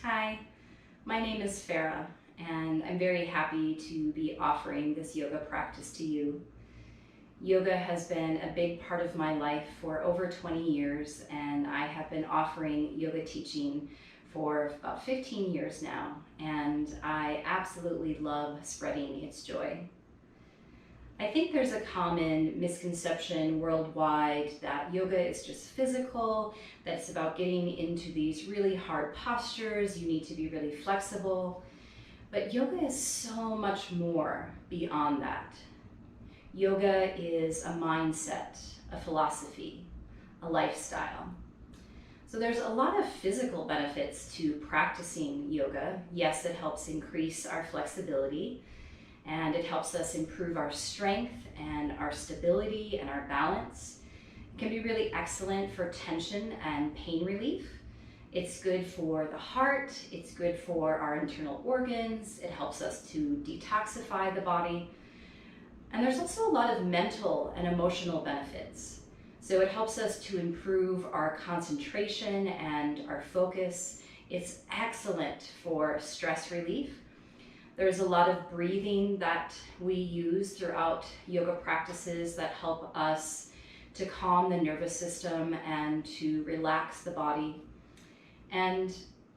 Hi, my name is Farah, and I'm very happy to be offering this yoga practice to you. Yoga has been a big part of my life for over 20 years, and I have been offering yoga teaching for about 15 years now, and I absolutely love spreading its joy. I think there's a common misconception worldwide that yoga is just physical, that it's about getting into these really hard postures, you need to be really flexible. But yoga is so much more beyond that. Yoga is a mindset, a philosophy, a lifestyle. So there's a lot of physical benefits to practicing yoga. Yes, it helps increase our flexibility, and it helps us improve our strength and our stability and our balance. It can be really excellent for tension and pain relief. It's good for the heart, it's good for our internal organs, it helps us to detoxify the body. And there's also a lot of mental and emotional benefits. So it helps us to improve our concentration and our focus. It's excellent for stress relief. There's a lot of breathing that we use throughout yoga practices that help us to calm the nervous system and to relax the body. And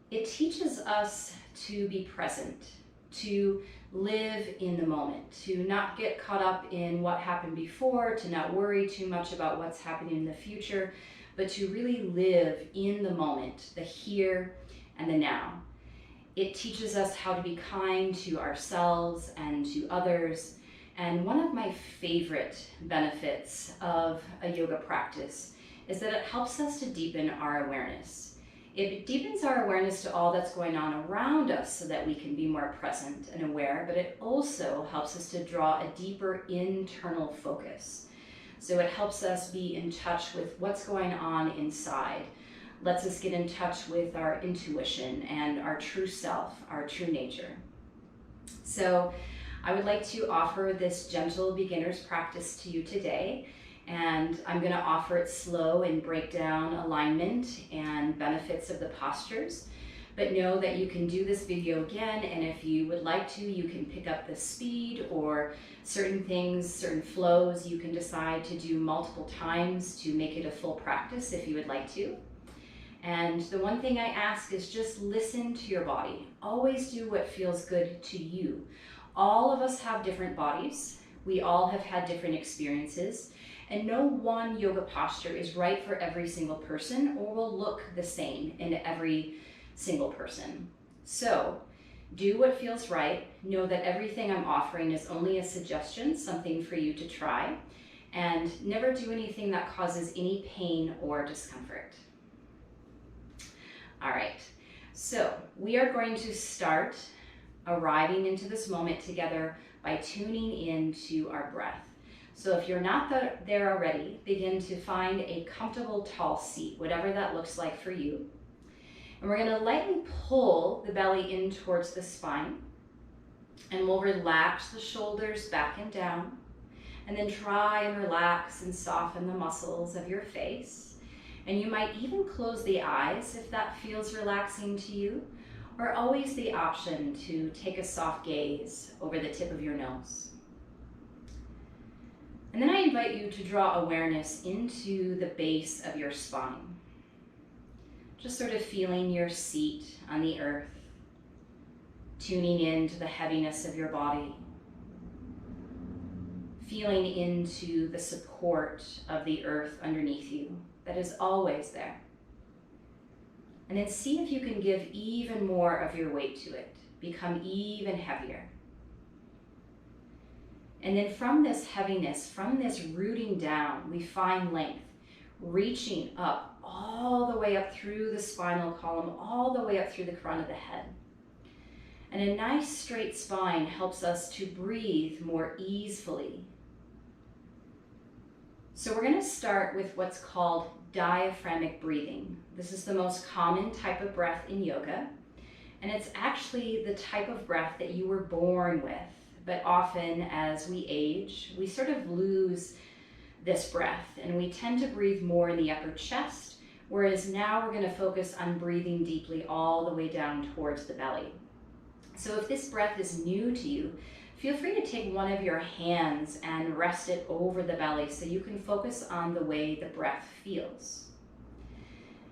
it teaches us to be present, to live in the moment, to not get caught up in what happened before, to not worry too much about what's happening in the future, but to really live in the moment, the here and the now. It teaches us how to be kind to ourselves and to others. And one of my favorite benefits of a yoga practice is that it helps us to deepen our awareness. It deepens our awareness to all that's going on around us so that we can be more present and aware, but it also helps us to draw a deeper internal focus. So it helps us be in touch with what's going on inside. Lets us get in touch with our intuition and our true self, our true nature. So I would like to offer this gentle beginner's practice to you today, and I'm going to offer it slow and break down alignment and benefits of the postures. But know that you can do this video again, and if you would like to, you can pick up the speed or certain things, certain flows you can decide to do multiple times to make it a full practice if you would like to. And the one thing I ask is just listen to your body. Always do what feels good to you. All of us have different bodies. We all have had different experiences. And no one yoga posture is right for every single person or will look the same in every single person. So do what feels right. Know that everything I'm offering is only a suggestion, something for you to try. And never do anything that causes any pain or discomfort. All right, so we are going to start arriving into this moment together by tuning into our breath. So if you're not there already, begin to find a comfortable tall seat, whatever that looks like for you. And we're going to lightly pull the belly in towards the spine, and we'll relax the shoulders back and down, and then try and relax and soften the muscles of your face. And you might even close the eyes if that feels relaxing to you, or always the option to take a soft gaze over the tip of your nose. And then I invite you to draw awareness into the base of your spine. Just sort of feeling your seat on the earth, tuning into the heaviness of your body, feeling into the support of the earth underneath you that is always there. And then see if you can give even more of your weight to it, become even heavier. And then from this heaviness, from this rooting down, we find length, reaching up all the way up through the spinal column, all the way up through the crown of the head. And a nice straight spine helps us to breathe more easily. So we're going to start with what's called diaphragmatic breathing. This is the most common type of breath in yoga, and it's actually the type of breath that you were born with. But often as we age, we sort of lose this breath, and we tend to breathe more in the upper chest Whereas now we're going to focus on breathing deeply all the way down towards the belly. So if this breath is new to you, feel free to take one of your hands and rest it over the belly so you can focus on the way the breath feels.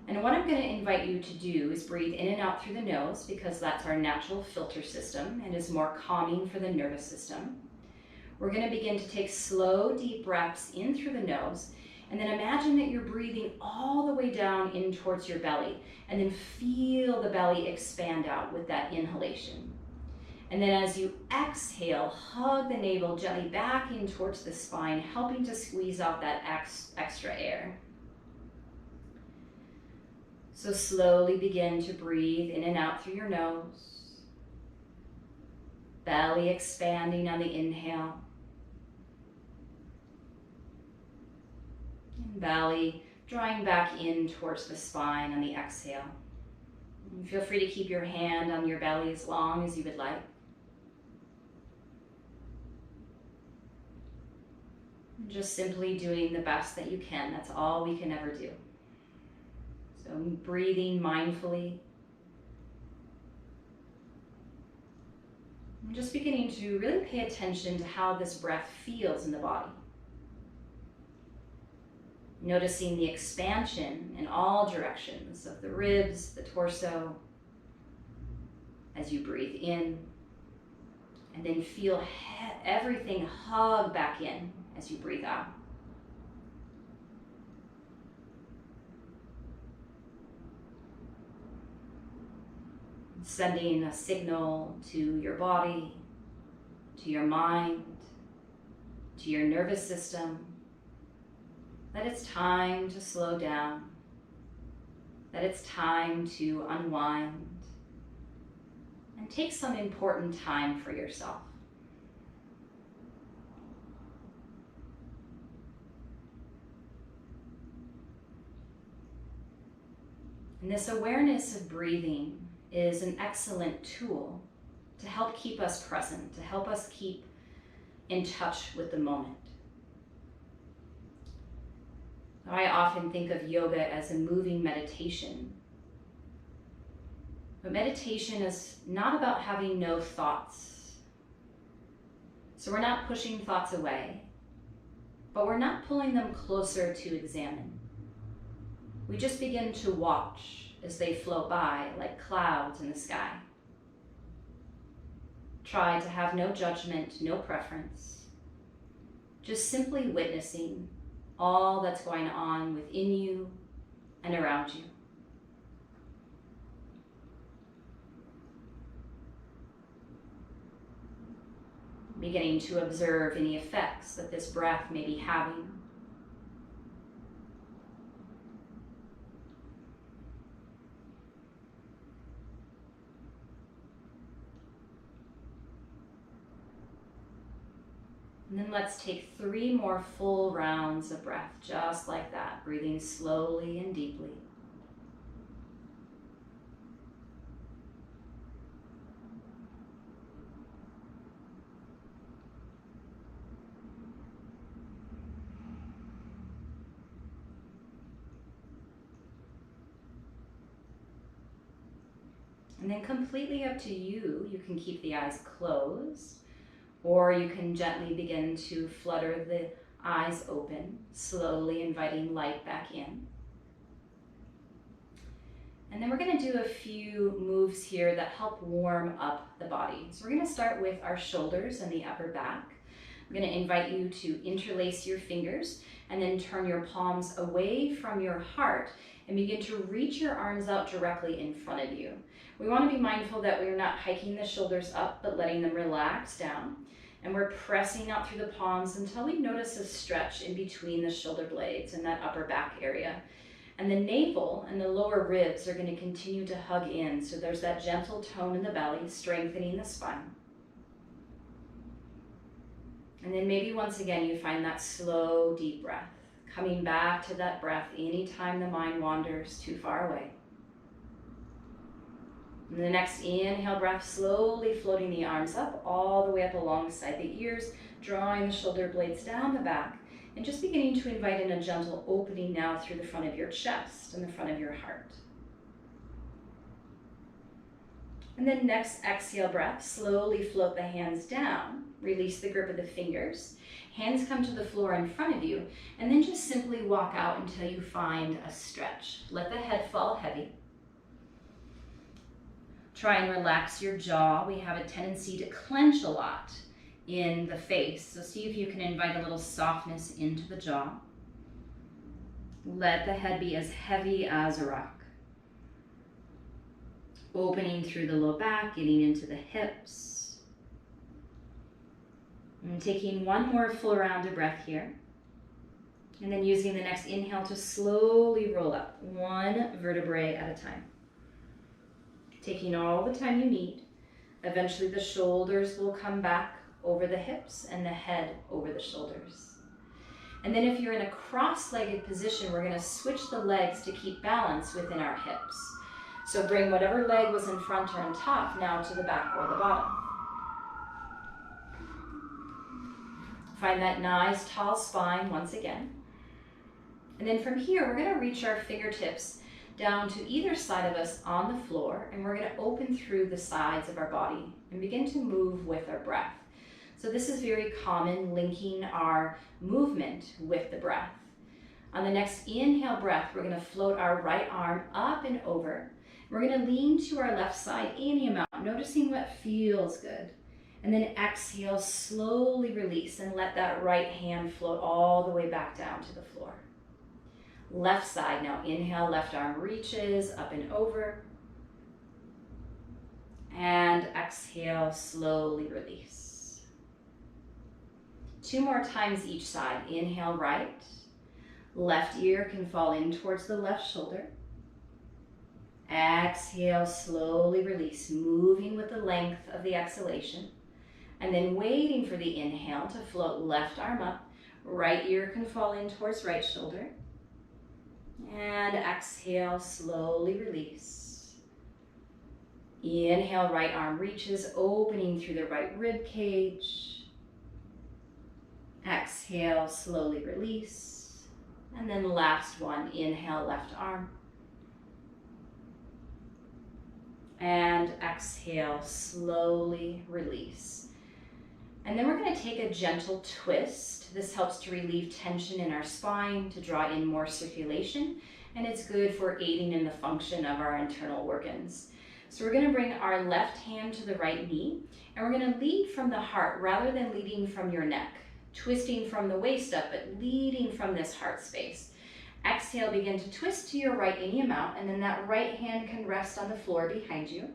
And what I'm going to invite you to do is breathe in and out through the nose, because that's our natural filter system and is more calming for the nervous system. We're going to begin to take slow, deep breaths in through the nose, and then imagine that you're breathing all the way down in towards your belly, and then feel the belly expand out with that inhalation. And then as you exhale, hug the navel gently back in towards the spine, helping to squeeze out that extra air. So slowly begin to breathe in and out through your nose. Belly expanding on the inhale. And belly drawing back in towards the spine on the exhale. And feel free to keep your hand on your belly as long as you would like. And just simply doing the best that you can. That's all we can ever do. So breathing mindfully. I'm just beginning to really pay attention to how this breath feels in the body. Noticing the expansion in all directions of the ribs, the torso, as you breathe in. And then feel everything hug back in as you breathe out. Sending a signal to your body, to your mind, to your nervous system, that it's time to slow down, that it's time to unwind, and take some important time for yourself. And this awareness of breathing is an excellent tool to help keep us present, to help us keep in touch with the moment. I often think of yoga as a moving meditation. But meditation is not about having no thoughts. So we're not pushing thoughts away, but we're not pulling them closer to examine. We just begin to watch as they float by like clouds in the sky. Try to have no judgment, no preference. Just simply witnessing all that's going on within you and around you. Beginning to observe any effects that this breath may be having. And then let's take 3 more full rounds of breath, just like that, breathing slowly and deeply. And then completely up to you, you can keep the eyes closed, or you can gently begin to flutter the eyes open, slowly inviting light back in. And then we're going to do a few moves here that help warm up the body. So we're going to start with our shoulders and the upper back. I'm going to invite you to interlace your fingers and then turn your palms away from your heart and begin to reach your arms out directly in front of you. We want to be mindful that we're not hiking the shoulders up, but letting them relax down. And we're pressing out through the palms until we notice a stretch in between the shoulder blades and that upper back area. And the navel and the lower ribs are going to continue to hug in. So there's that gentle tone in the belly, strengthening the spine. And then maybe once again, you find that slow, deep breath. Coming back to that breath anytime the mind wanders too far away. And the next inhale breath, slowly floating the arms up, all the way up alongside the ears, drawing the shoulder blades down the back, And just beginning to invite in a gentle opening now through the front of your chest and the front of your heart. And then next exhale breath, slowly float the hands down. Release the grip of the fingers. Hands come to the floor in front of you, and then just simply walk out until you find a stretch. Let the head fall heavy. Try and relax your jaw. We have a tendency to clench a lot in the face, so see if you can invite a little softness into the jaw. Let the head be as heavy as a rock. Opening through the low back, getting into the hips. And taking one more full round of breath here. And then using the next inhale to slowly roll up, one vertebrae at a time. Taking all the time you need. Eventually the shoulders will come back over the hips and the head over the shoulders. And then if you're in a cross-legged position, we're going to switch the legs to keep balance within our hips. So bring whatever leg was in front or on top now to the back or the bottom. Find that nice tall spine once again. And then from here, we're going to reach our fingertips down to either side of us on the floor, and we're going to open through the sides of our body and begin to move with our breath. So this is very common, linking our movement with the breath. On the next inhale breath, we're going to float our right arm up and over. We're going to lean to our left side any amount, noticing what feels good. And then exhale, slowly release and let that right hand float all the way back down to the floor. Left side, now inhale, left arm reaches up and over. And exhale, slowly release. 2 more times each side. Inhale, right. Left ear can fall in towards the left shoulder. Exhale, slowly release, moving with the length of the exhalation. And then waiting for the inhale to float left arm up. Right ear can fall in towards right shoulder. And exhale, slowly release. Inhale, right arm reaches, opening through the right rib cage. Exhale, slowly release. And then last one, inhale, left arm. And exhale, slowly release. And then we're going to take a gentle twist. This helps to relieve tension in our spine, to draw in more circulation, and it's good for aiding in the function of our internal organs. So we're going to bring our left hand to the right knee, and we're going to lead from the heart rather than leading from your neck. Twisting from the waist up, but leading from this heart space. Exhale, begin to twist to your right any amount, and then that right hand can rest on the floor behind you.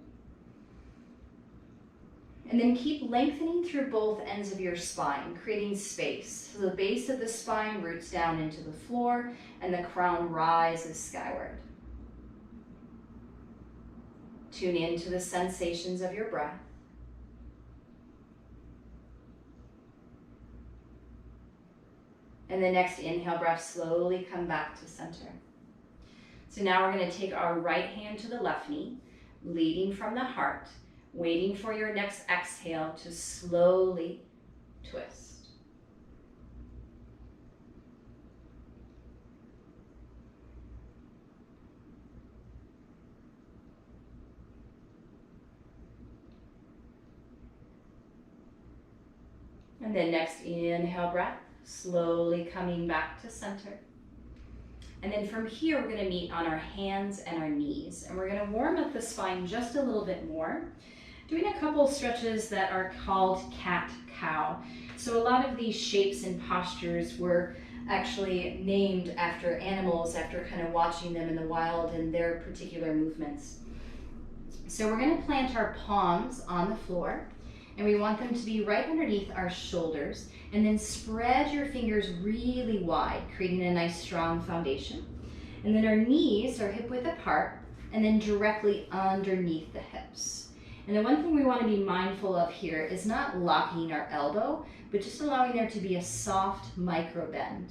And then keep lengthening through both ends of your spine, creating space. So the base of the spine roots down into the floor, and the crown rises skyward. Tune into the sensations of your breath. And the next inhale breath, slowly come back to center. So now we're going to take our right hand to the left knee, leading from the heart, waiting for your next exhale to slowly twist. And then next inhale breath, slowly coming back to center. And then from here, we're going to meet on our hands and our knees. And we're going to warm up the spine just a little bit more, doing a couple stretches that are called cat-cow. So a lot of these shapes and postures were actually named after animals, after kind of watching them in the wild and their particular movements. So we're going to plant our palms on the floor, and we want them to be right underneath our shoulders, and then spread your fingers really wide, creating a nice strong foundation. And then our knees are hip width apart, and then directly underneath the hips. And the one thing we want to be mindful of here is not locking our elbow, but just allowing there to be a soft micro bend.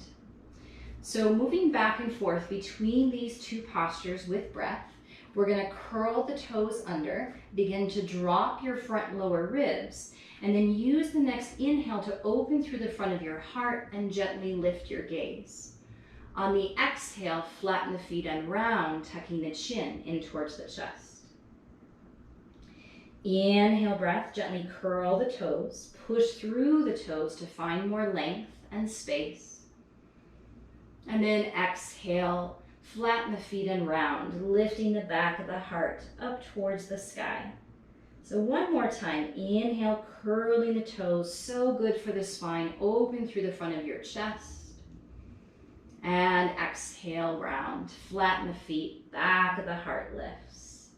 So moving back and forth between these two postures with breath, We're going to curl the toes under, begin to drop your front lower ribs, and then use the next inhale to open through the front of your heart and gently lift your gaze. On the exhale, flatten the feet and round, tucking the chin in towards the chest. Inhale breath, gently curl the toes, push through the toes to find more length and space. And then exhale, flatten the feet and round, lifting the back of the heart up towards the sky. So one more time, inhale, curling the toes, so good for the spine, open through the front of your chest. And exhale, round, flatten the feet, back of the heart lifts.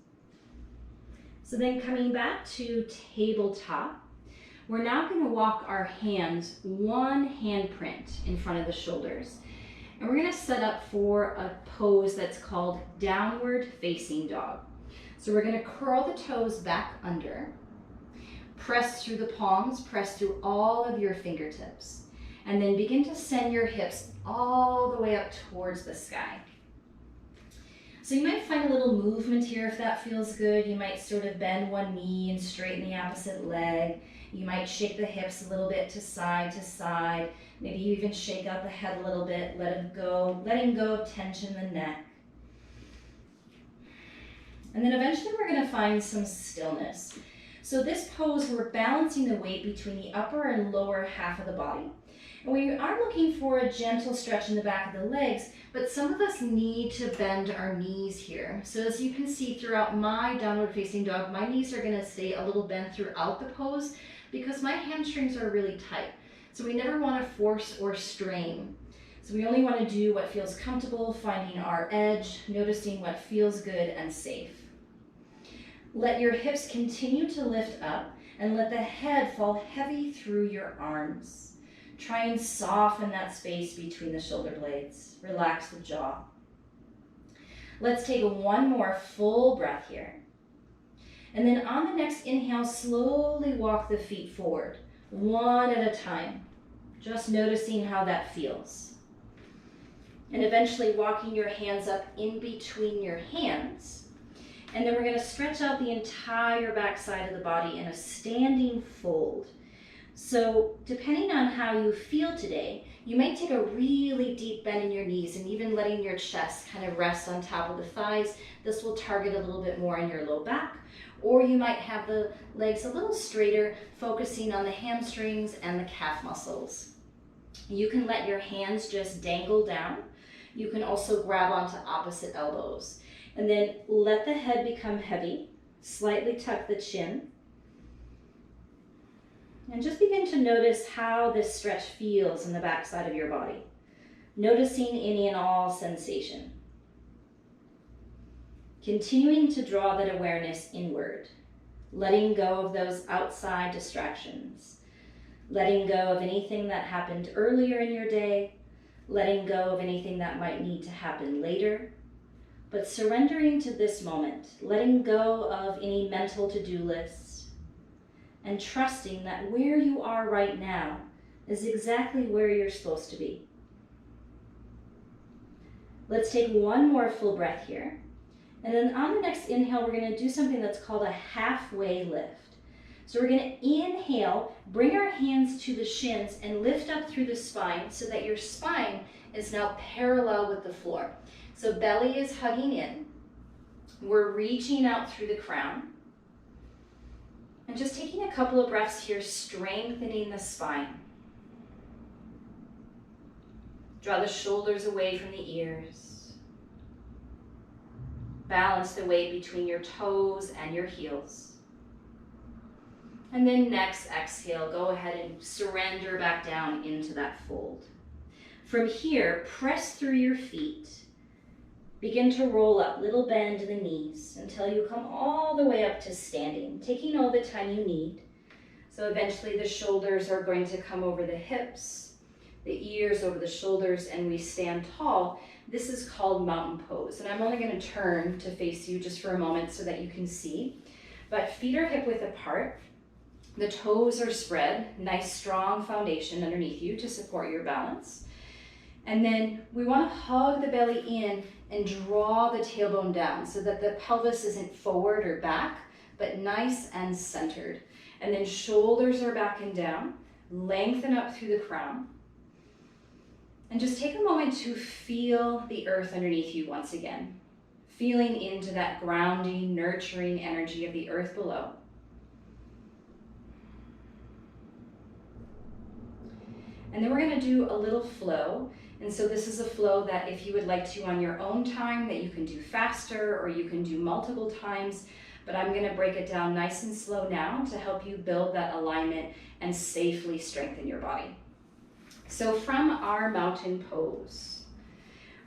So then coming back to tabletop, we're now going to walk our hands one handprint in front of the shoulders. And we're going to set up for a pose that's called downward facing dog. So we're going to curl the toes back under, press through the palms, press through all of your fingertips, and then begin to send your hips all the way up towards the sky. So you might find a little movement here if that feels good. You might sort of bend one knee and straighten the opposite leg. You might shake the hips a little bit to side. Maybe you even shake out the head a little bit, letting go of tension in the neck. And then eventually we're going to find some stillness. So this pose, we're balancing the weight between the upper and lower half of the body. And we are looking for a gentle stretch in the back of the legs, but some of us need to bend our knees here. So as you can see throughout my downward facing dog, my knees are going to stay a little bent throughout the pose because my hamstrings are really tight. So we never want to force or strain. So we only want to do what feels comfortable, finding our edge, noticing what feels good and safe. Let your hips continue to lift up and let the head fall heavy through your arms. Try and soften that space between the shoulder blades. Relax the jaw. Let's take one more full breath here. And then on the next inhale, slowly walk the feet forward, one at a time, just noticing how that feels. And eventually walking your hands up in between your hands. And then we're going to stretch out the entire back side of the body in a standing fold. So depending on how you feel today, you might take a really deep bend in your knees and even letting your chest kind of rest on top of the thighs. This will target a little bit more in your low back. Or you might have the legs a little straighter, focusing on the hamstrings and the calf muscles. You can let your hands just dangle down. You can also grab onto opposite elbows. And then let the head become heavy. Slightly tuck the chin. And just begin to notice how this stretch feels in the back side of your body. Noticing any and all sensation. Continuing to draw that awareness inward. Letting go of those outside distractions. Letting go of anything that happened earlier in your day. Letting go of anything that might need to happen later. But surrendering to this moment. Letting go of any mental to-do lists. And trusting that where you are right now is exactly where you're supposed to be. Let's take one more full breath here. And then on the next inhale, we're going to do something that's called a halfway lift. So we're going to inhale, bring our hands to the shins and lift up through the spine so that your spine is now parallel with the floor. So belly is hugging in. We're reaching out through the crown. And just taking a couple of breaths here, strengthening the spine. Draw the shoulders away from the ears. Balance the weight between your toes and your heels. And then next exhale, go ahead and surrender back down into that fold. From here, press through your feet. Begin to roll up, little bend in the knees until you come all the way up to standing, taking all the time you need. So eventually the shoulders are going to come over the hips, the ears over the shoulders, and we stand tall. This is called mountain pose. And I'm only going to turn to face you just for a moment so that you can see. But feet are hip width apart. The toes are spread, nice strong foundation underneath you to support your balance. And then we want to hug the belly in and draw the tailbone down so that the pelvis isn't forward or back, but nice and centered. And then shoulders are back and down, lengthen up through the crown. And just take a moment to feel the earth underneath you once again, feeling into that grounding, nurturing energy of the earth below. And then we're going to do a little flow. And so this is a flow that if you would like to on your own time, that you can do faster or you can do multiple times. But I'm going to break it down nice and slow now to help you build that alignment and safely strengthen your body. So from our mountain pose,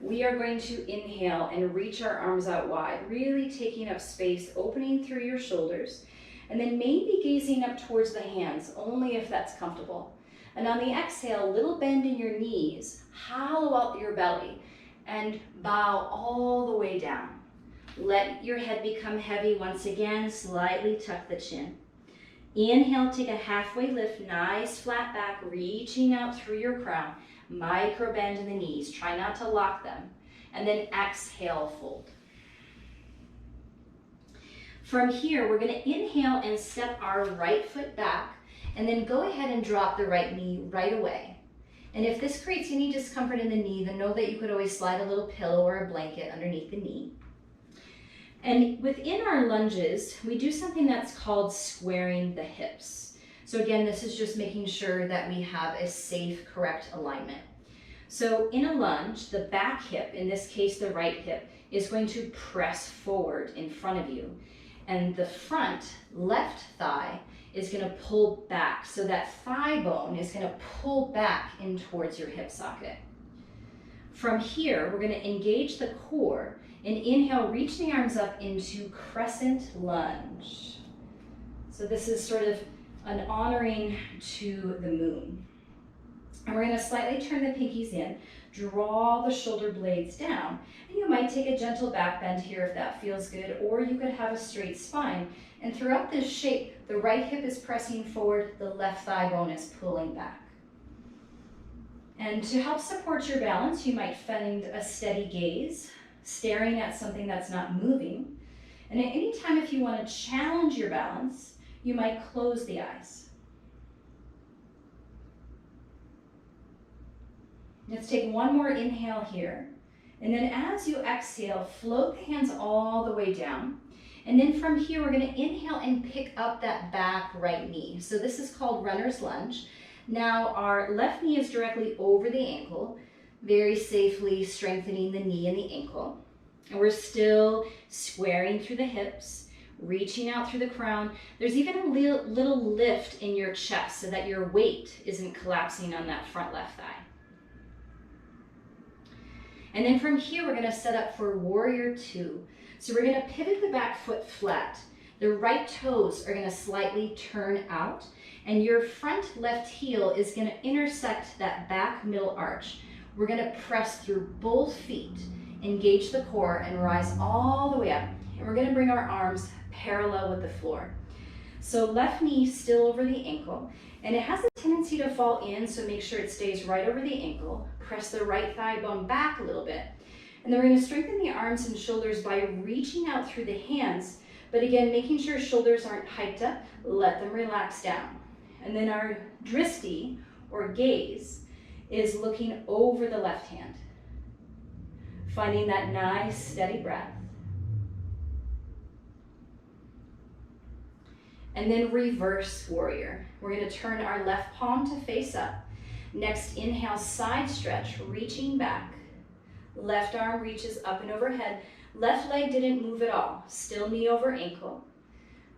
we are going to inhale and reach our arms out wide, really taking up space, opening through your shoulders, and then maybe gazing up towards the hands, only if that's comfortable. And on the exhale, little bend in your knees, hollow out your belly, and bow all the way down. Let your head become heavy once again, slightly tuck the chin. Inhale, take a halfway lift, nice flat back, reaching out through your crown. Micro bend in the knees, try not to lock them. And then exhale, fold. From here, we're gonna inhale and step our right foot back, and then go ahead and drop the right knee right away. And if this creates any discomfort in the knee, then know that you could always slide a little pillow or a blanket underneath the knee. And within our lunges, we do something that's called squaring the hips. So again, this is just making sure that we have a safe, correct alignment. So in a lunge, the back hip, in this case the right hip, is going to press forward in front of you. And the front left thigh is going to pull back. So that thigh bone is going to pull back in towards your hip socket. From here, we're going to engage the core and inhale, reach the arms up into Crescent Lunge. So this is sort of an honoring to the moon. And we're going to slightly turn the pinkies in, draw the shoulder blades down, and you might take a gentle back bend here if that feels good, or you could have a straight spine. And throughout this shape, the right hip is pressing forward, the left thigh bone is pulling back. And to help support your balance, you might find a steady gaze, staring at something that's not moving. And at any time, if you want to challenge your balance, you might close the eyes. Let's take one more inhale here. And then as you exhale, float the hands all the way down. And then from here, we're going to inhale and pick up that back right knee. So this is called runner's lunge. Now our left knee is directly over the ankle, very safely strengthening the knee and the ankle. And we're still squaring through the hips, reaching out through the crown. There's even a little lift in your chest so that your weight isn't collapsing on that front left thigh. And then from here, we're going to set up for Warrior Two. So we're going to pivot the back foot flat. The right toes are going to slightly turn out, and your front left heel is going to intersect that back middle arch. We're going to press through both feet, engage the core, and rise all the way up. And we're going to bring our arms parallel with the floor. So left knee still over the ankle, and it has a tendency to fall in, so make sure it stays right over the ankle. Press the right thigh bone back a little bit. And then we're going to strengthen the arms and shoulders by reaching out through the hands, but again, making sure shoulders aren't hiked up, let them relax down. And then our dristi, or gaze, is looking over the left hand. Finding that nice, steady breath. And then reverse warrior. We're going to turn our left palm to face up. Next, inhale, side stretch, reaching back. Left arm reaches up and overhead. Left leg didn't move at all. Still knee over ankle.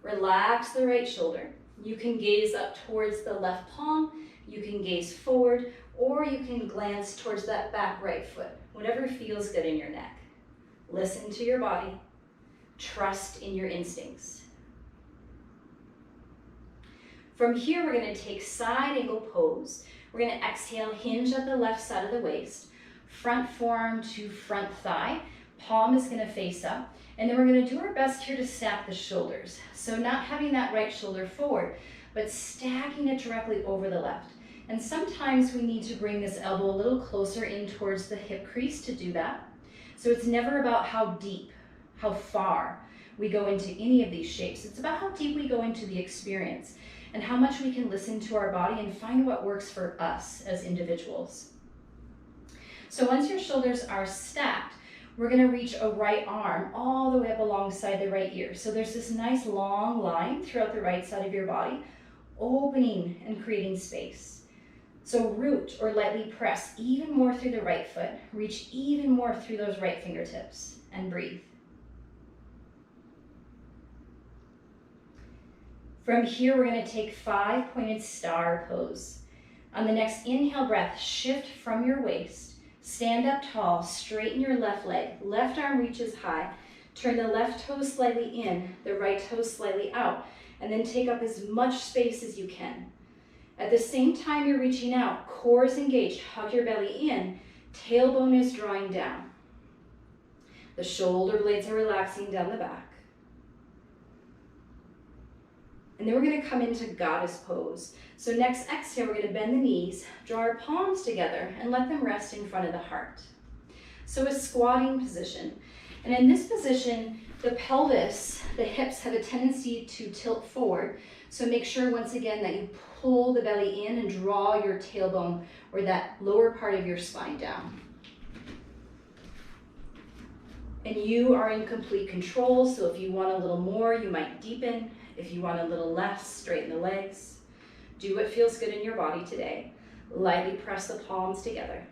Relax the right shoulder. You can gaze up towards the left palm. You can gaze forward, or you can glance towards that back right foot. Whatever feels good in your neck. Listen to your body. Trust in your instincts. From here, we're going to take side angle pose. We're going to exhale, hinge at the left side of the waist. Front forearm to front thigh. Palm is going to face up. And then we're going to do our best here to stack the shoulders. So not having that right shoulder forward, but stacking it directly over the left. And sometimes we need to bring this elbow a little closer in towards the hip crease to do that. So it's never about how deep, how far we go into any of these shapes. It's about how deep we go into the experience and how much we can listen to our body and find what works for us as individuals. So once your shoulders are stacked, we're going to reach a right arm all the way up alongside the right ear. So there's this nice long line throughout the right side of your body, opening and creating space. So root or lightly press even more through the right foot. Reach even more through those right fingertips and breathe. From here, we're going to take 5 pointed star pose. On the next inhale breath, shift from your waist. Stand up tall, straighten your left leg. Left arm reaches high. Turn the left toe slightly in, the right toe slightly out, and then take up as much space as you can. At the same time you're reaching out, core is engaged, hug your belly in, tailbone is drawing down. The shoulder blades are relaxing down the back. And then we're going to come into goddess pose. So next exhale, we're going to bend the knees, draw our palms together, and let them rest in front of the heart. So a squatting position. And in this position, the pelvis, the hips have a tendency to tilt forward. So make sure once again that you pull the belly in and draw your tailbone or that lower part of your spine down. And you are in complete control. So if you want a little more, you might deepen. If you want a little less, straighten the legs. Do what feels good in your body today. Lightly press the palms together.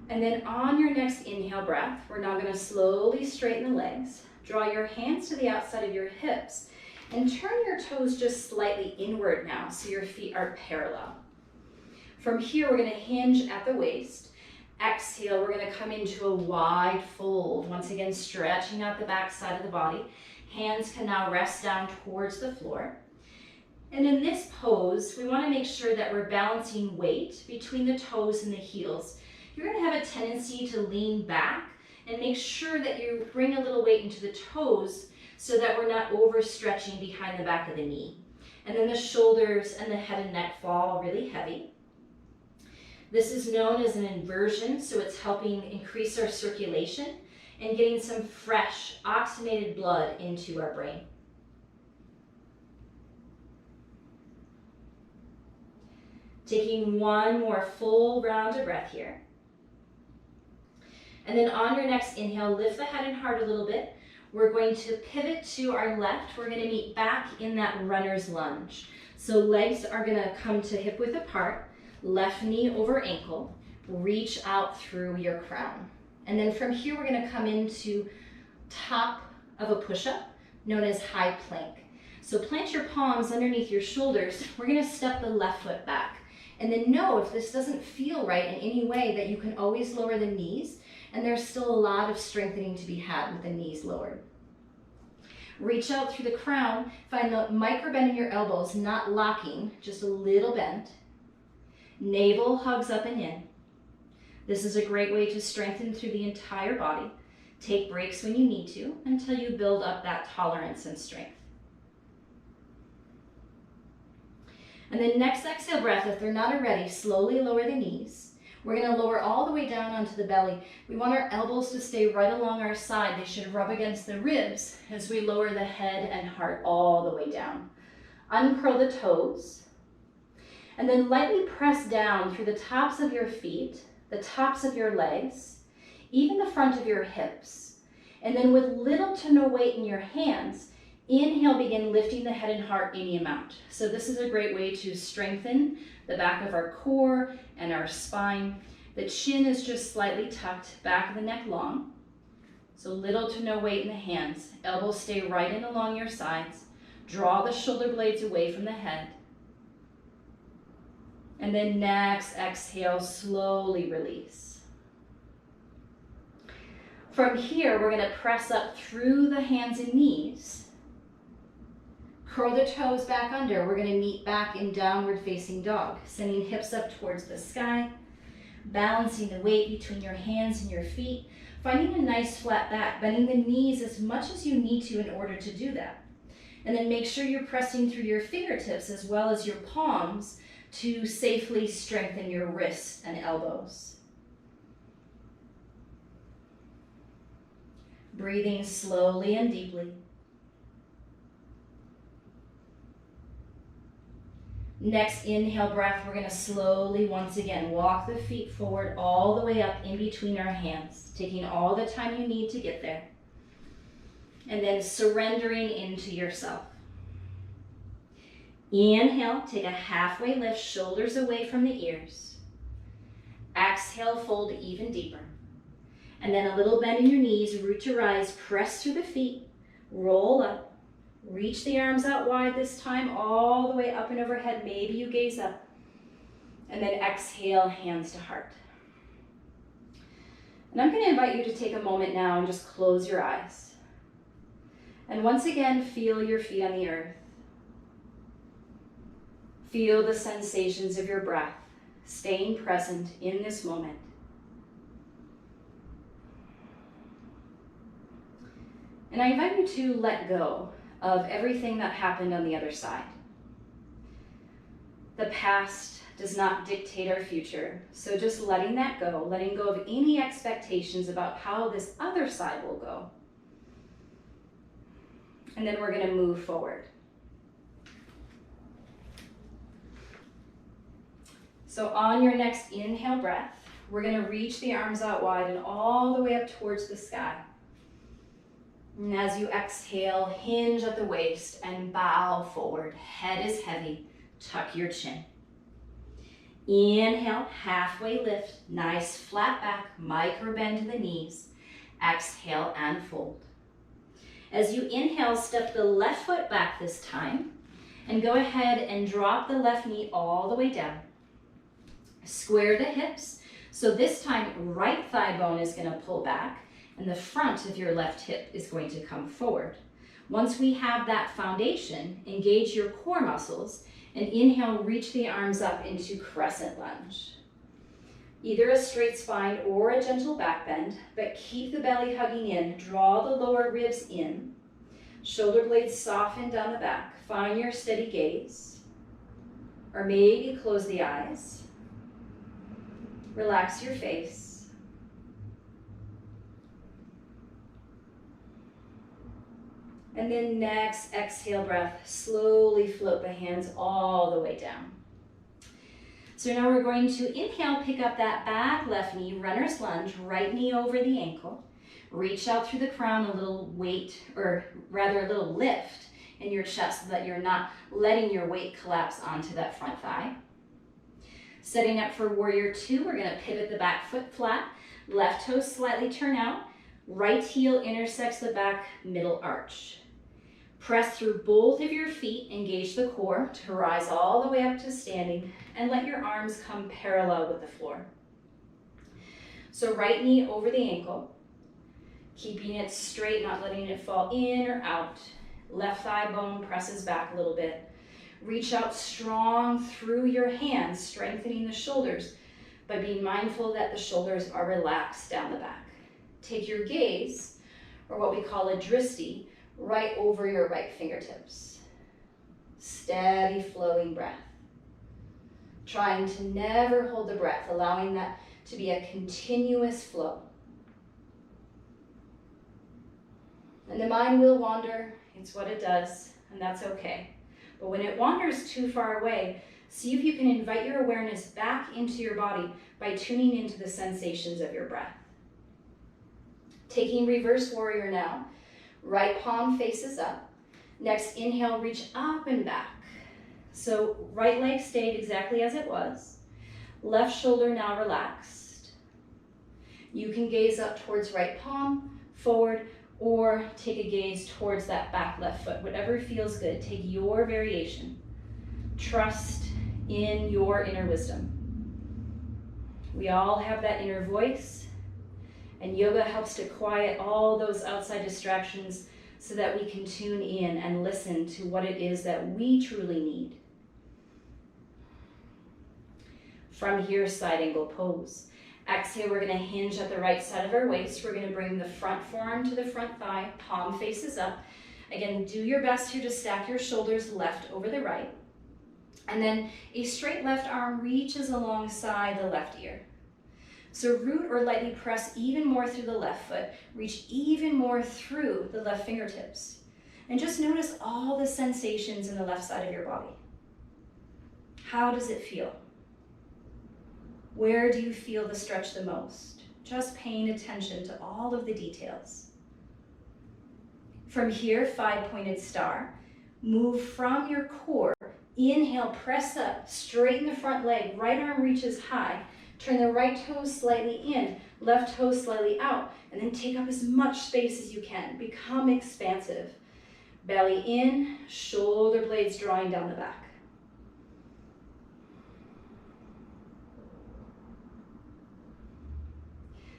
And then on your next inhale breath, we're now going to slowly straighten the legs. Draw your hands to the outside of your hips and turn your toes just slightly inward now so your feet are parallel. From here, we're going to hinge at the waist. Exhale, we're going to come into a wide fold. Once again, stretching out the back side of the body. Hands can now rest down towards the floor. And in this pose, we want to make sure that we're balancing weight between the toes and the heels. You're going to have a tendency to lean back and make sure that you bring a little weight into the toes so that we're not overstretching behind the back of the knee. And then the shoulders and the head and neck fall really heavy. This is known as an inversion, so it's helping increase our circulation and getting some fresh, oxygenated blood into our brain. Taking one more full round of breath here. And then on your next inhale, lift the head and heart a little bit. We're going to pivot to our left. We're going to meet back in that runner's lunge. So legs are going to come to hip width apart. Left knee over ankle, reach out through your crown. And then from here, we're going to come into top of a push-up, known as high plank. So plant your palms underneath your shoulders. We're going to step the left foot back. And then know if this doesn't feel right in any way that you can always lower the knees, and there's still a lot of strengthening to be had with the knees lowered. Reach out through the crown, find the micro bend in your elbows, not locking, just a little bend. Navel hugs up and in. This is a great way to strengthen through the entire body. Take breaks when you need to until you build up that tolerance and strength. And then next exhale breath, if they're not already, slowly lower the knees. We're going to lower all the way down onto the belly. We want our elbows to stay right along our side. They should rub against the ribs as we lower the head and heart all the way down. Uncurl the toes. And then lightly press down through the tops of your feet, the tops of your legs, even the front of your hips. And then with little to no weight in your hands, inhale, begin lifting the head and heart any amount. So this is a great way to strengthen the back of our core and our spine. The chin is just slightly tucked, back of the neck long. So little to no weight in the hands. Elbows stay right in along your sides. Draw the shoulder blades away from the head. And then next exhale, slowly release. From here, we're going to press up through the hands and knees. Curl the toes back under. We're going to meet back in downward facing dog, sending hips up towards the sky, balancing the weight between your hands and your feet, finding a nice flat back, bending the knees as much as you need to in order to do that. And then make sure you're pressing through your fingertips as well as your palms to safely strengthen your wrists and elbows. Breathing slowly and deeply. Next inhale breath, we're going to slowly once again walk the feet forward all the way up in between our hands, taking all the time you need to get there. And then surrendering into yourself. Inhale, take a halfway lift, shoulders away from the ears. Exhale, fold even deeper. And then a little bend in your knees, root to rise, press through the feet, roll up. Reach the arms out wide this time, all the way up and overhead. Maybe you gaze up. And then exhale, hands to heart. And I'm going to invite you to take a moment now and just close your eyes. And once again, feel your feet on the earth. Feel the sensations of your breath, staying present in this moment. And I invite you to let go of everything that happened on the other side. The past does not dictate our future, so just letting that go, letting go of any expectations about how this other side will go. And then we're going to move forward. So on your next inhale breath, we're going to reach the arms out wide and all the way up towards the sky. And as you exhale, hinge at the waist and bow forward. Head is heavy. Tuck your chin. Inhale, halfway lift. Nice flat back, micro bend to the knees. Exhale and fold. As you inhale, step the left foot back this time. And go ahead and drop the left knee all the way down. Square the hips. So this time, right thigh bone is going to pull back. And the front of your left hip is going to come forward. Once we have that foundation, engage your core muscles and inhale, reach the arms up into Crescent Lunge. Either a straight spine or a gentle back bend, but keep the belly hugging in, draw the lower ribs in, shoulder blades soften down the back, find your steady gaze, or maybe close the eyes, relax your face. And then next exhale breath, slowly float the hands all the way down. So now we're going to inhale, pick up that back left knee, runner's lunge, right knee over the ankle. Reach out through the crown, a little weight, or rather a little lift in your chest so that you're not letting your weight collapse onto that front thigh. Setting up for warrior two, we're gonna pivot the back foot flat, left toe slightly turn out, right heel intersects the back middle arch. Press through both of your feet, engage the core to rise all the way up to standing, and let your arms come parallel with the floor. So right knee over the ankle, keeping it straight, not letting it fall in or out. Left thigh bone presses back a little bit. Reach out strong through your hands, strengthening the shoulders, but being mindful that the shoulders are relaxed down the back. Take your gaze, or what we call a dristi, right over your right fingertips. Steady flowing breath. Trying to never hold the breath, allowing that to be a continuous flow. And the mind will wander, it's what it does, and that's okay. But when it wanders too far away, see if you can invite your awareness back into your body by tuning into the sensations of your breath. Taking reverse warrior now. Right palm faces up. Next inhale, reach up and back. So right leg stayed exactly as it was. Left shoulder now relaxed. You can gaze up towards right palm, forward, or take a gaze towards that back left foot. Whatever feels good, take your variation. Trust in your inner wisdom. We all have that inner voice. And yoga helps to quiet all those outside distractions so that we can tune in and listen to what it is that we truly need. From here, side angle pose. Exhale, we're going to hinge at the right side of our waist. We're going to bring the front forearm to the front thigh, palm faces up. Again, do your best here to stack your shoulders left over the right. And then a straight left arm reaches alongside the left ear. So root or lightly press even more through the left foot. Reach even more through the left fingertips. And just notice all the sensations in the left side of your body. How does it feel? Where do you feel the stretch the most? Just paying attention to all of the details. From here, 5-pointed star. Move from your core. Inhale, press up, straighten the front leg, right arm reaches high. Turn the right toe slightly in, left toe slightly out, and then take up as much space as you can. Become expansive. Belly in, shoulder blades drawing down the back.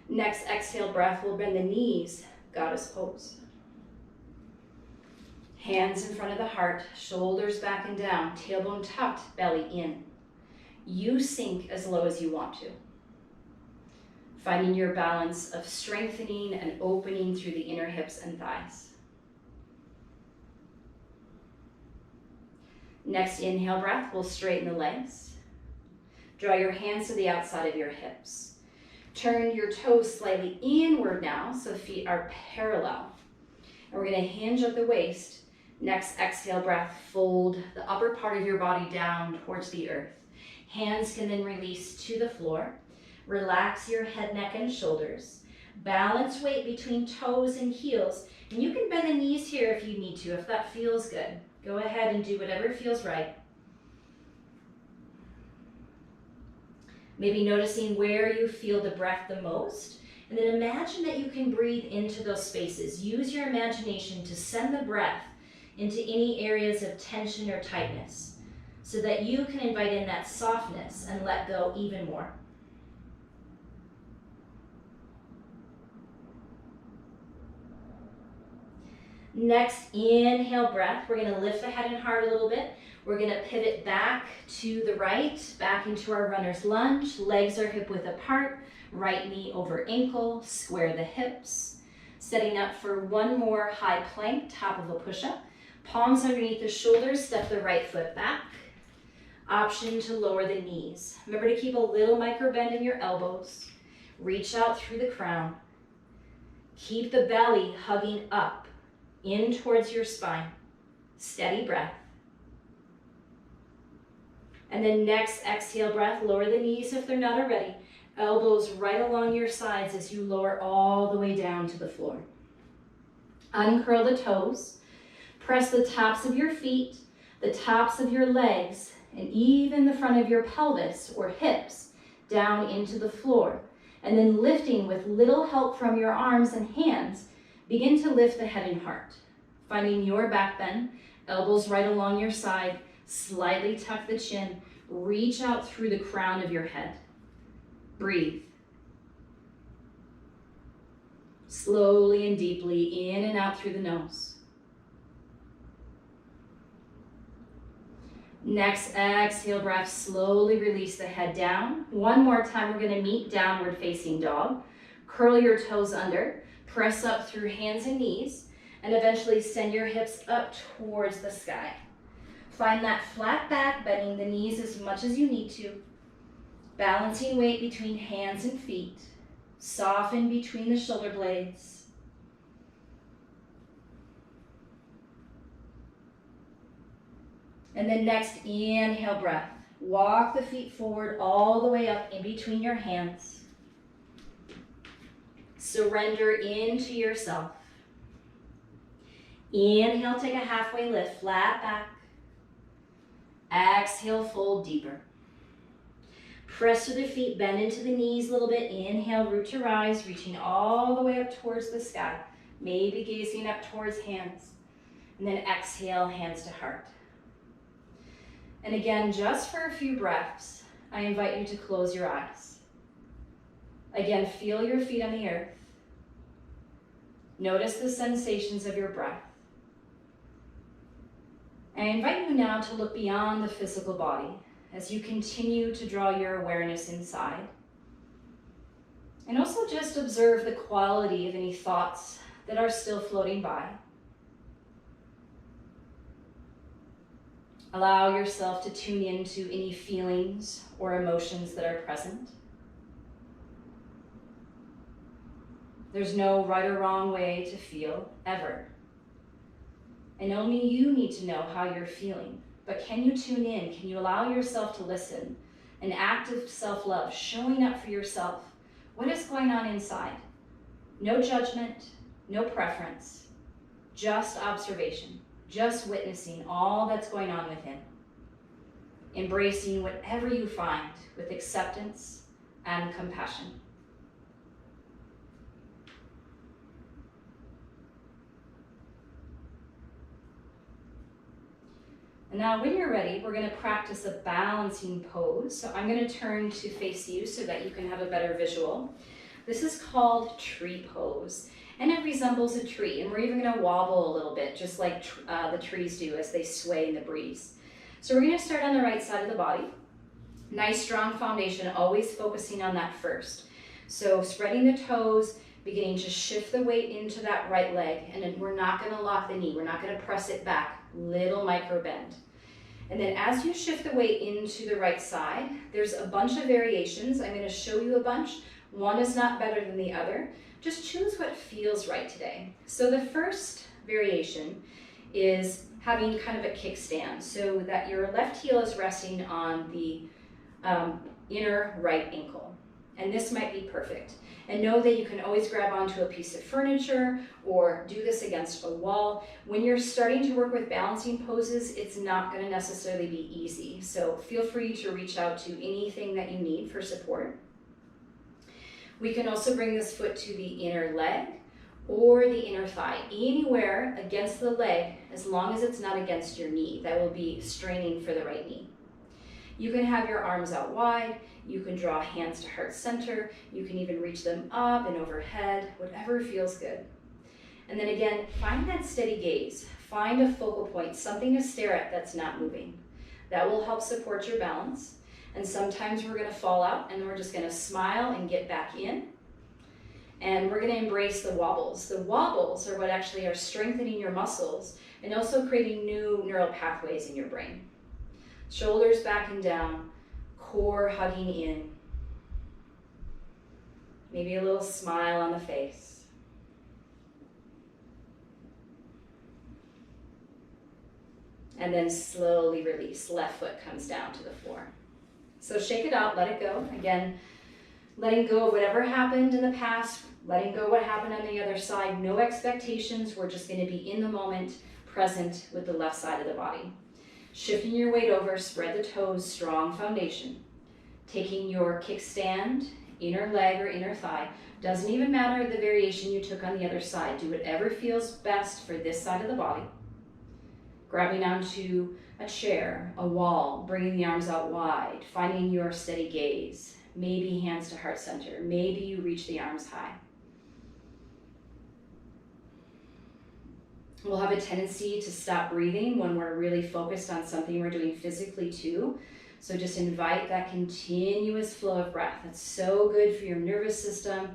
Next exhale breath, we'll bend the knees, goddess pose. Hands in front of the heart, shoulders back and down, tailbone tucked, belly in. You sink as low as you want to. Finding your balance of strengthening and opening through the inner hips and thighs. Next inhale breath, we'll straighten the legs. Draw your hands to the outside of your hips. Turn your toes slightly inward now, so feet are parallel. And we're going to hinge at the waist. Next exhale breath, fold the upper part of your body down towards the earth. Hands can then release to the floor. Relax your head, neck, and shoulders. Balance weight between toes and heels. And you can bend the knees here if you need to, if that feels good. Go ahead and do whatever feels right. Maybe noticing where you feel the breath the most. And then imagine that you can breathe into those spaces. Use your imagination to send the breath into any areas of tension or tightness so that you can invite in that softness and let go even more. Next, inhale breath. We're going to lift the head and heart a little bit. We're going to pivot back to the right, back into our runner's lunge. Legs are hip width apart. Right knee over ankle. Square the hips. Setting up for one more high plank, top of a push-up. Palms underneath the shoulders. Step the right foot back. Option to lower the knees. Remember to keep a little micro bend in your elbows. Reach out through the crown. Keep the belly hugging up, in towards your spine. Steady breath. And then next exhale breath, lower the knees if they're not already. Elbows right along your sides as you lower all the way down to the floor. Uncurl the toes. Press the tops of your feet, the tops of your legs, and even the front of your pelvis or hips down into the floor. And then lifting with little help from your arms and hands, begin to lift the head and heart. Finding your back bend, elbows right along your side, slightly tuck the chin, reach out through the crown of your head. Breathe. Slowly and deeply in and out through the nose. Next exhale breath, slowly release the head down. One more time, we're going to meet downward facing dog. Curl your toes under, press up through hands and knees, and eventually send your hips up towards the sky. Find that flat back, bending the knees as much as you need to. Balancing weight between hands and feet. Soften between the shoulder blades. And then next, inhale breath. Walk the feet forward all the way up in between your hands. Surrender into yourself. Inhale, take a halfway lift, flat back. Exhale, fold deeper. Press to the feet, bend into the knees a little bit. Inhale, root to rise, reaching all the way up towards the sky. Maybe gazing up towards hands. And then exhale, hands to heart. And again, just for a few breaths, I invite you to close your eyes. Again, feel your feet on the earth. Notice the sensations of your breath. I invite you now to look beyond the physical body as you continue to draw your awareness inside. And also just observe the quality of any thoughts that are still floating by. Allow yourself to tune into any feelings or emotions that are present. There's no right or wrong way to feel, ever. And only you need to know how you're feeling. But can you tune in? Can you allow yourself to listen? An act of self-love, showing up for yourself. What is going on inside? No judgment, no preference, just observation, just witnessing all that's going on within. Embracing whatever you find with acceptance and compassion. And now when you're ready, we're going to practice a balancing pose. So I'm going to turn to face you so that you can have a better visual. This is called tree pose, and it resembles a tree. And we're even going to wobble a little bit, just like the trees do as they sway in the breeze. So we're going to start on the right side of the body. Nice strong foundation, always focusing on that first. So spreading the toes, beginning to shift the weight into that right leg, and then we're not going to lock the knee. We're not going to press it back. Little micro bend. And then as you shift the weight into the right side, there's a bunch of variations. I'm going to show you a bunch. One is not better than the other. Just choose what feels right today. So the first variation is having kind of a kickstand, so that your left heel is resting on the inner right ankle. And this might be perfect. And know that you can always grab onto a piece of furniture or do this against a wall. When you're starting to work with balancing poses, it's not going to necessarily be easy. So feel free to reach out to anything that you need for support. We can also bring this foot to the inner leg or the inner thigh, anywhere against the leg, as long as it's not against your knee. That will be straining for the right knee. You can have your arms out wide. You can draw hands to heart center. You can even reach them up and overhead, whatever feels good. And then again, find that steady gaze. Find a focal point, something to stare at that's not moving. That will help support your balance. And sometimes we're going to fall out and we're just going to smile and get back in. And we're going to embrace the wobbles. The wobbles are what actually are strengthening your muscles and also creating new neural pathways in your brain. Shoulders back and down, core hugging in. Maybe a little smile on the face. And then slowly release. Left foot comes down to the floor. So shake it out, let it go. Again, letting go of whatever happened in the past, letting go what happened on the other side. No expectations. We're just going to be in the moment, present with the left side of the body. Shifting your weight over, spread the toes, strong foundation. Taking your kickstand, inner leg or inner thigh. Doesn't even matter the variation you took on the other side. Do whatever feels best for this side of the body. Grabbing onto a chair, a wall, bringing the arms out wide, finding your steady gaze. Maybe hands to heart center. Maybe you reach the arms high. We'll have a tendency to stop breathing when we're really focused on something we're doing physically too. So just invite that continuous flow of breath. It's so good for your nervous system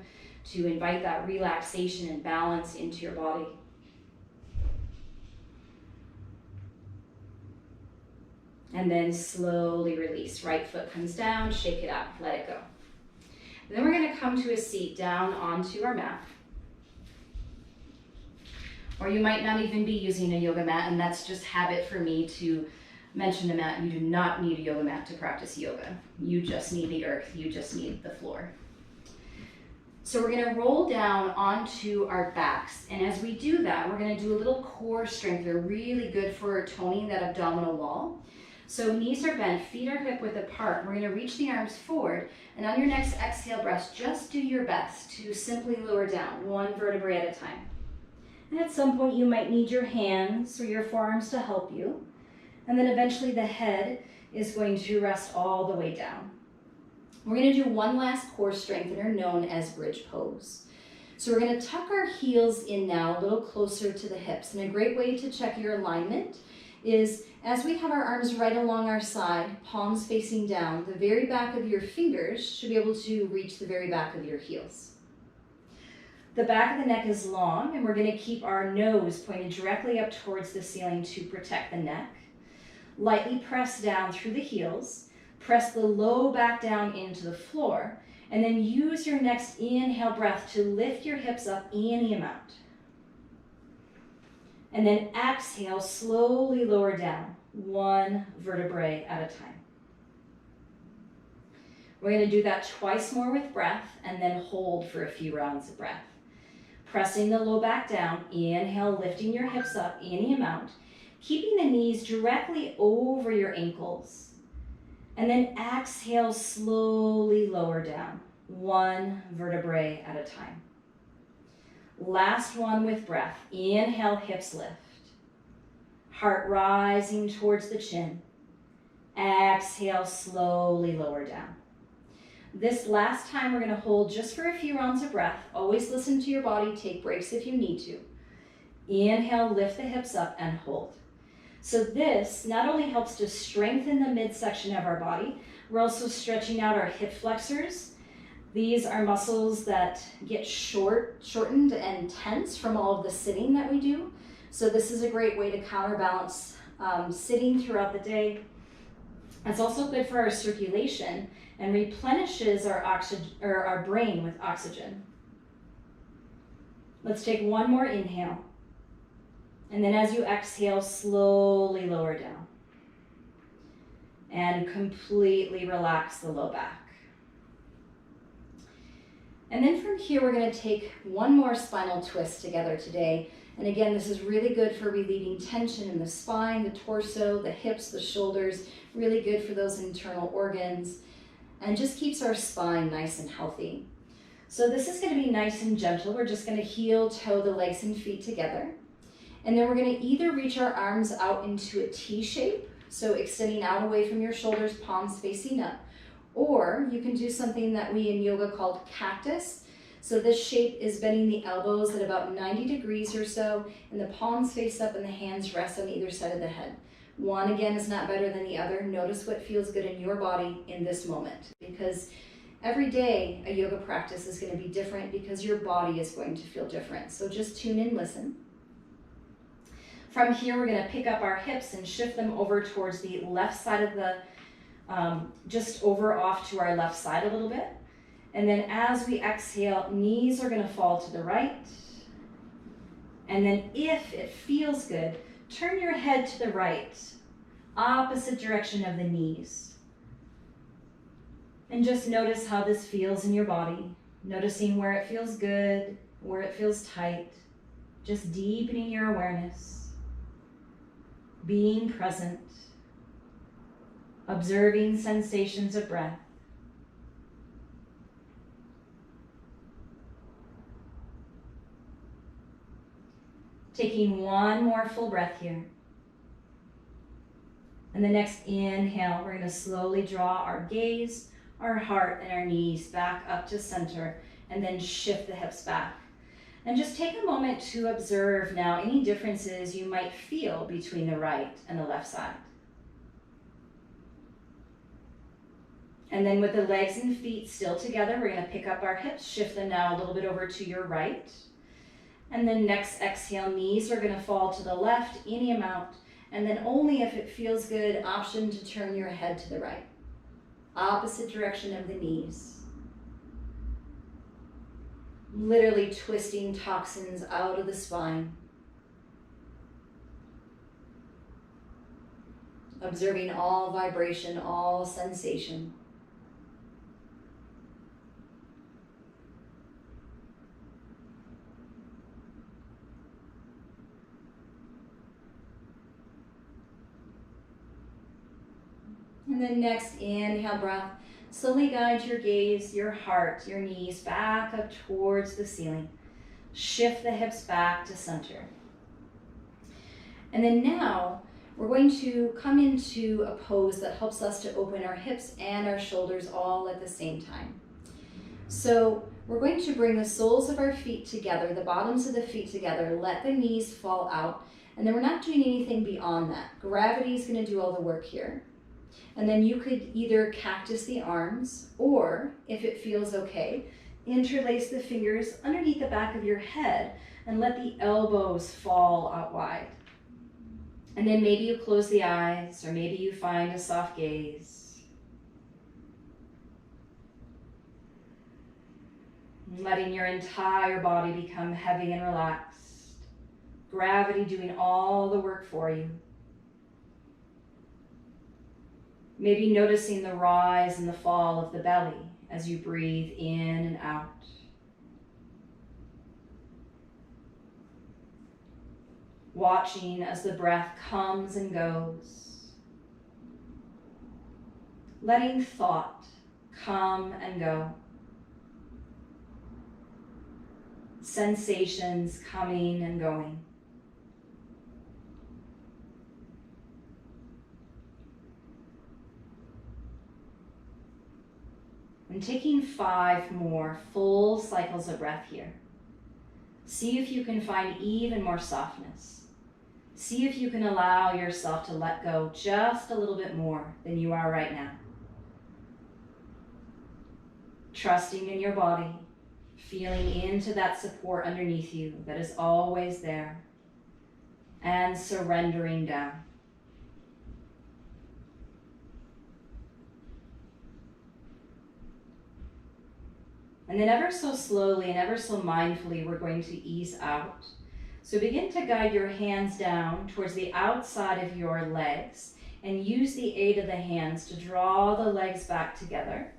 to invite that relaxation and balance into your body. And then slowly release. Right foot comes down, shake it out, let it go. And then we're going to come to a seat down onto our mat. Or you might not even be using a yoga mat, and that's just habit for me to mention a mat. You do not need a yoga mat to practice yoga. You just need the earth. You just need the floor. So we're going to roll down onto our backs. And as we do that, we're going to do a little core strength. They're really good for toning that abdominal wall. So knees are bent, feet are hip width apart. We're going to reach the arms forward. And on your next exhale breath, just do your best to simply lower down, one vertebrae at a time. And at some point, you might need your hands or your forearms to help you. And then eventually the head is going to rest all the way down. We're going to do one last core strengthener known as bridge pose. So we're going to tuck our heels in now a little closer to the hips. And a great way to check your alignment is as we have our arms right along our side, palms facing down, the very back of your fingers should be able to reach the very back of your heels. The back of the neck is long, and we're going to keep our nose pointed directly up towards the ceiling to protect the neck. Lightly press down through the heels. Press the low back down into the floor. And then use your next inhale breath to lift your hips up any amount. And then exhale, slowly lower down, one vertebrae at a time. We're going to do that twice more with breath and then hold for a few rounds of breath. Pressing the low back down, inhale, lifting your hips up any amount, keeping the knees directly over your ankles. And then exhale, slowly lower down, one vertebrae at a time. Last one with breath. Inhale, hips lift. Heart rising towards the chin. Exhale, slowly lower down. This last time we're going to hold just for a few rounds of breath. Always listen to your body. Take breaks if you need to. Inhale, lift the hips up and hold. So this not only helps to strengthen the midsection of our body, we're also stretching out our hip flexors. These are muscles that get shortened and tense from all of the sitting that we do. So this is a great way to counterbalance sitting throughout the day. It's also good for our circulation and replenishes our brain with oxygen. Let's take one more inhale. And then as you exhale, slowly lower down. And completely relax the low back. And then from here, we're going to take one more spinal twist together today. And again, this is really good for relieving tension in the spine, the torso, the hips, the shoulders, really good for those internal organs, and just keeps our spine nice and healthy. So this is going to be nice and gentle. We're just going to heel toe the legs and feet together. And then we're going to either reach our arms out into a T shape, so extending out away from your shoulders, palms facing up. Or you can do something that we in yoga called cactus. So this shape is bending the elbows at about 90 degrees or so, and the palms face up and the hands rest on either side of the head. One, again, is not better than the other. Notice what feels good in your body in this moment, because every day a yoga practice is going to be different because your body is going to feel different. So just tune in, listen. From here, we're going to pick up our hips and shift them over towards the left side of the just over off to our left side a little bit. And then as we exhale, knees are going to fall to the right. And then if it feels good, turn your head to the right, opposite direction of the knees. And just notice how this feels in your body, noticing where it feels good, where it feels tight, just deepening your awareness, being present. Observing sensations of breath. Taking one more full breath here. And the next inhale, we're going to slowly draw our gaze, our heart, and our knees back up to center, and then shift the hips back. And just take a moment to observe now any differences you might feel between the right and the left side. And then with the legs and feet still together, we're going to pick up our hips, shift them now a little bit over to your right. And then next exhale, knees are going to fall to the left, any amount. And then only if it feels good, option to turn your head to the right. Opposite direction of the knees. Literally twisting toxins out of the spine. Observing all vibration, all sensation. And then next inhale breath, slowly guide your gaze, your heart, your knees back up towards the ceiling. Shift the hips back to center. And then now we're going to come into a pose that helps us to open our hips and our shoulders all at the same time. So we're going to bring the soles of our feet together, the bottoms of the feet together, let the knees fall out, and then we're not doing anything beyond that. Gravity is going to do all the work here. And then you could either cactus the arms, or if it feels okay, interlace the fingers underneath the back of your head and let the elbows fall out wide. And then maybe you close the eyes, or maybe you find a soft gaze. And letting your entire body become heavy and relaxed. Gravity doing all the work for you. Maybe noticing the rise and the fall of the belly as you breathe in and out. Watching as the breath comes and goes. Letting thought come and go. Sensations coming and going. And taking 5 more full cycles of breath here. See if you can find even more softness. See if you can allow yourself to let go just a little bit more than you are right now. Trusting in your body, feeling into that support underneath you that is always there, and surrendering down. And then ever so slowly and ever so mindfully, we're going to ease out. So begin to guide your hands down towards the outside of your legs and use the aid of the hands to draw the legs back together.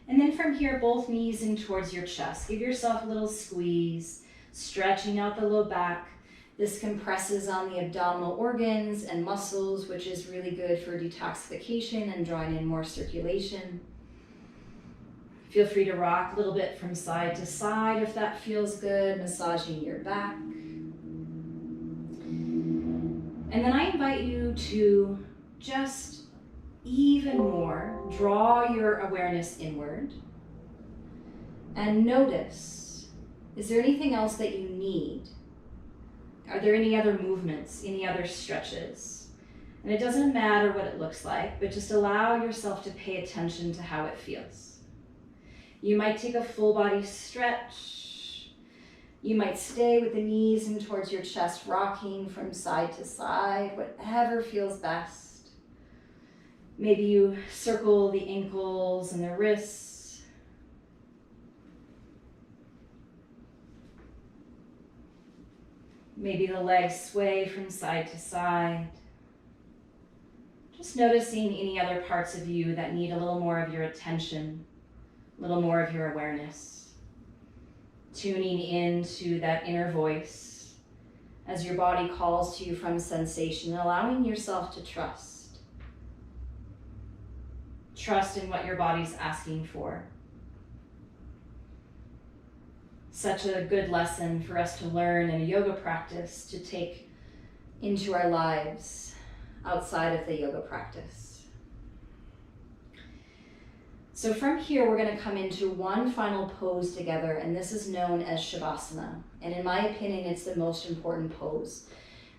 And then from here, both knees in towards your chest. Give yourself a little squeeze, stretching out the low back. This compresses on the abdominal organs and muscles, which is really good for detoxification and drawing in more circulation. Feel free to rock a little bit from side to side if that feels good, massaging your back. And then I invite you to just even more draw your awareness inward and notice, is there anything else that you need? Are there any other movements, any other stretches? And it doesn't matter what it looks like, but just allow yourself to pay attention to how it feels. You might take a full body stretch. You might stay with the knees in towards your chest, rocking from side to side, whatever feels best. Maybe you circle the ankles and the wrists. Maybe the legs sway from side to side. Just noticing any other parts of you that need a little more of your attention, a little more of your awareness. Tuning into that inner voice as your body calls to you from sensation, allowing yourself to trust. Trust in what your body's asking for. Such a good lesson for us to learn in a yoga practice to take into our lives outside of the yoga practice. So from here, we're going to come into one final pose together, and this is known as Shavasana. And in my opinion, it's the most important pose.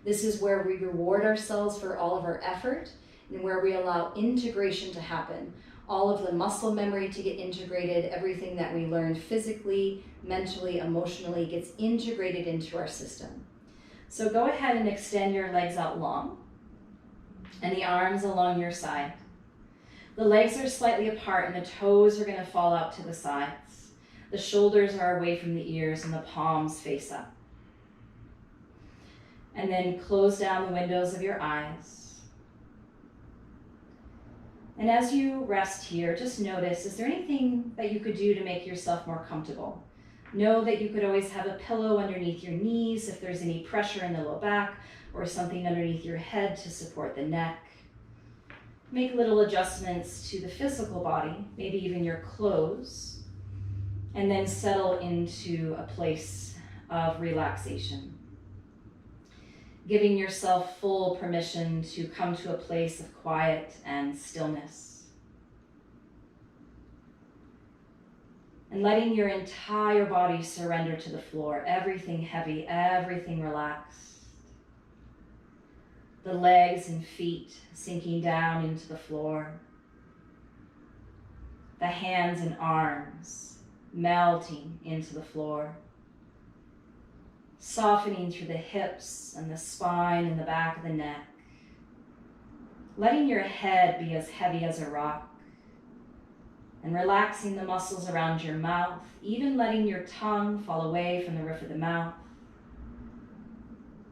This is where we reward ourselves for all of our effort and where we allow integration to happen. All of the muscle memory to get integrated, everything that we learned physically, mentally, emotionally gets integrated into our system. So go ahead and extend your legs out long and the arms along your side. The legs are slightly apart and the toes are going to fall out to the sides. The shoulders are away from the ears and the palms face up. And then close down the windows of your eyes. And as you rest here, just notice, is there anything that you could do to make yourself more comfortable? Know that you could always have a pillow underneath your knees if there's any pressure in the low back, or something underneath your head to support the neck. Make little adjustments to the physical body, maybe even your clothes, and then settle into a place of relaxation. Giving yourself full permission to come to a place of quiet and stillness. And letting your entire body surrender to the floor, everything heavy, everything relaxed. The legs and feet sinking down into the floor. The hands and arms melting into the floor. softening through the hips and the spine and the back of the neck, letting your head be as heavy as a rock, and relaxing the muscles around your mouth, even letting your tongue fall away from the roof of the mouth,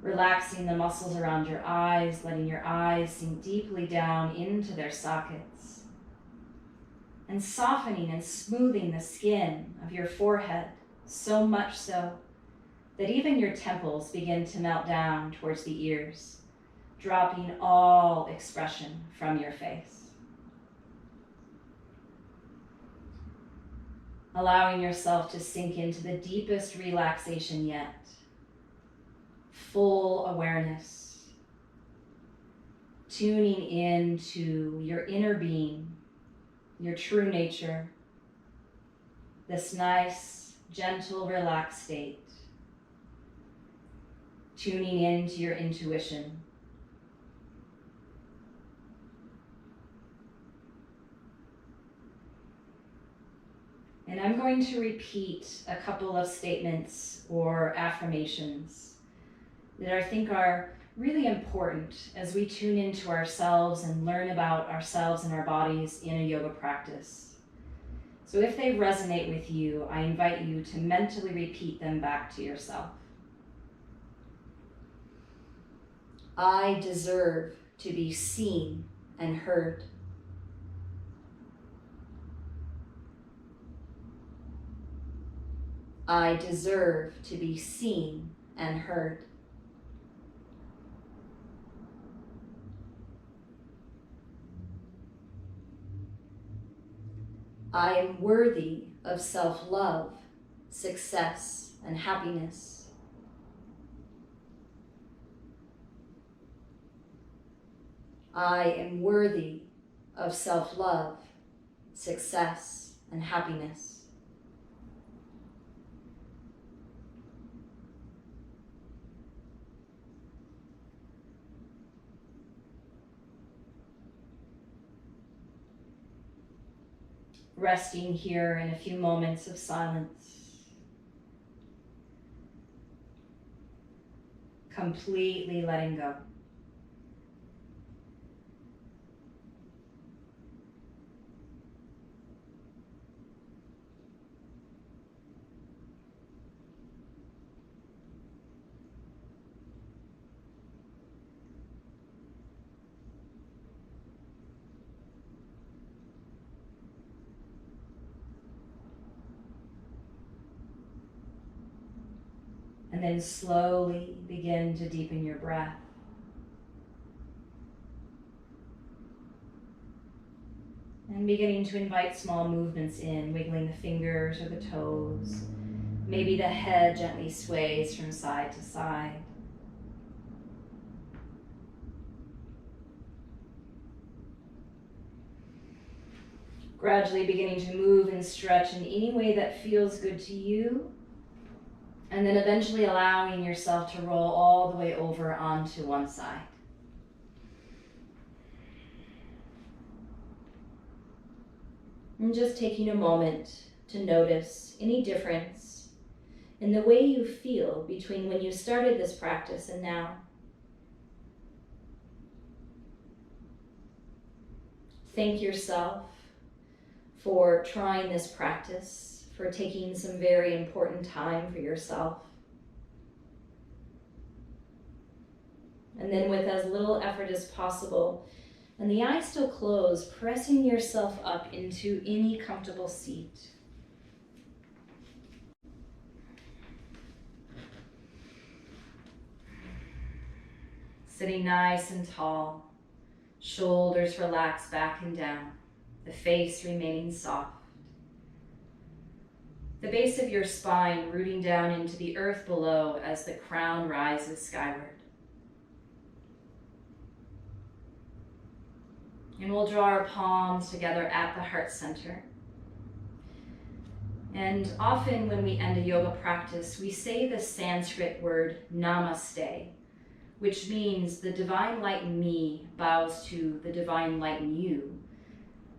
relaxing the muscles around your eyes, letting your eyes sink deeply down into their sockets, and softening and smoothing the skin of your forehead, so much so that even your temples begin to melt down towards the ears, dropping all expression from your face. Allowing yourself to sink into the deepest relaxation yet. Full awareness. Tuning into your inner being, your true nature. This nice, gentle, relaxed state. Tuning into your intuition. And I'm going to repeat a couple of statements or affirmations that I think are really important as we tune into ourselves and learn about ourselves and our bodies in a yoga practice. So if they resonate with you, I invite you to mentally repeat them back to yourself. I deserve to be seen and heard. I deserve to be seen and heard. I am worthy of self-love, success, and happiness. I am worthy of self-love, success, and happiness. Resting here in a few moments of silence. Completely letting go. And then slowly begin to deepen your breath. And beginning to invite small movements in, wiggling the fingers or the toes. Maybe the head gently sways from side to side. Gradually beginning to move and stretch in any way that feels good to you. And then eventually allowing yourself to roll all the way over onto one side. And just taking a moment to notice any difference in the way you feel between when you started this practice and now. Thank yourself for trying this practice, for taking some very important time for yourself. And then with as little effort as possible, and the eyes still closed, pressing yourself up into any comfortable seat. Sitting nice and tall, shoulders relaxed back and down, the face remaining soft. The base of your spine rooting down into the earth below as the crown rises skyward. And we'll draw our palms together at the heart center. And often when we end a yoga practice, we say the Sanskrit word namaste, which means the divine light in me bows to the divine light in you,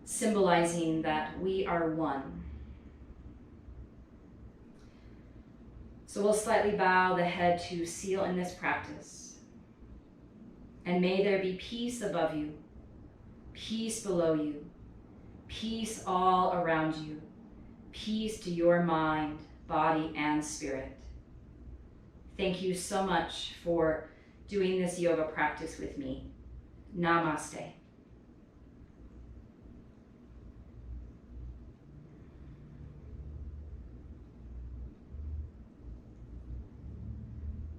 symbolizing that we are one. So we'll slightly bow the head to seal in this practice. And may there be peace above you, peace below you, peace all around you, peace to your mind, body, and spirit. Thank you so much for doing this yoga practice with me. Namaste.